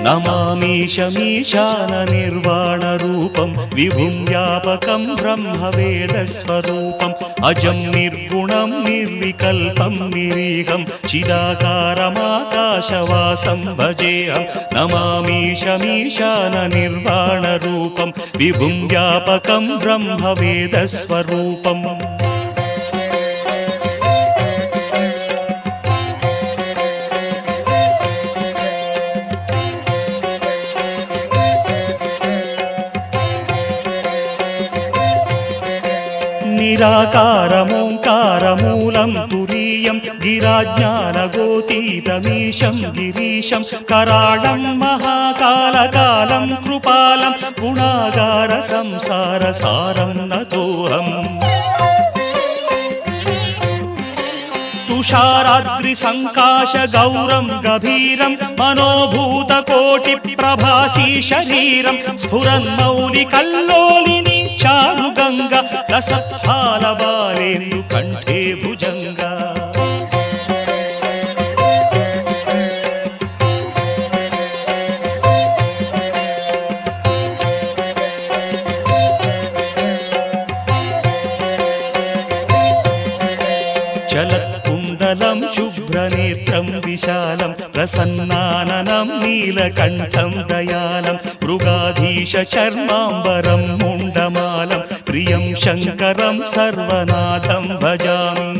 नमामीशमीशाननिर्वाणरूपं विभुं व्यापकं ब्रह्मवेदस्वरूपम् अजं निर्गुणं निर्विकल्पं निरीहं चिदाकारमाकाशवासं भजेऽहं नमामीशमीशाननिर्वाणरूपं विभुं व्यापकं ब्रह्मवेदस्वरूपम् निराकारमोङ्कारमूलं तुरीयं गिराज्ञानगोतीतमीशं गिरीशं कराळं महाकालकालं कृपालं गुणागारसंसारसारं नतोऽहम् तुषाराद्रिसङ्काशगौरं गभीरं मनोभूतकोटिप्रभासी शरीरं स्फुरन्मौलिकल्लोलिनी चारुगङ्गा रसफालबालेन्दुकण्ठे भुजङ्गा चलत्कुण्डलं शुभ्रनेत्रं विशालं प्रसन्नाननं नीलकण्ठं दयालं मृगाधीशचर्माम्बरं मुण्डमालं प्रियं शङ्करं सर्वनाथं भजामि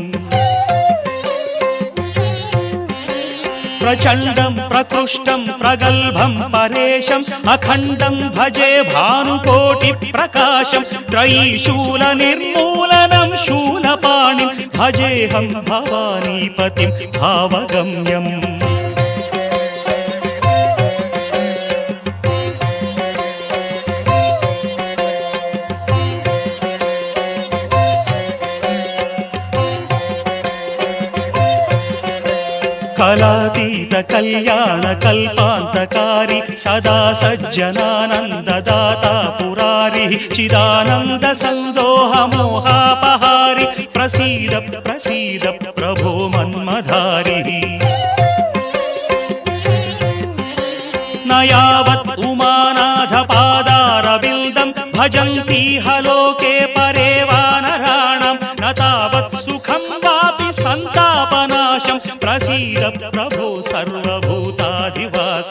प्रचण्डं प्रकृष्टं प्रगल्भं परेशम् अखण्डं भजे भानुकोटिप्रकाशं त्रयीशूलनिर्मूलनं शूलपाणिं भजेऽहं भवानीपतिं भावगम्यम् कलातीत कल्याण कल्पान्तकारी सदा सज्जनानन्ददाता पुरारिः चिदानन्द सन्दोह मोहापहारि प्रसीद प्रसीद प्रभो मन्मधारिः न यावत् उमानाथ पादारविन्दं भजन्तीह लोके परे वानराणां न तावत् सुखं वापि सन्तापनाशं प्रसीद प्रभो सर्वभूताधिवास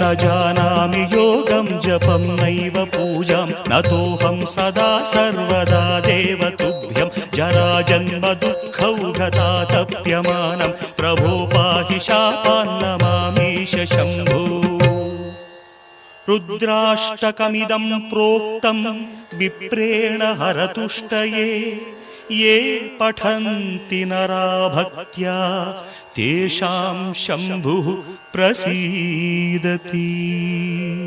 न जानामि योगं जपं नैव पूजां नतोऽहं सदा सर्वदा देवतुभ्यं जराजन्म दुःखौघतातप्यमानं प्रभो पाहि शापान्नमामीश शम्भो रुद्राष्टकमिदं प्रोक्तं विप्रेण हरतुष्टये ये पठन्ति नरा भक्त्या तेषां शम्भुः प्रसीदति।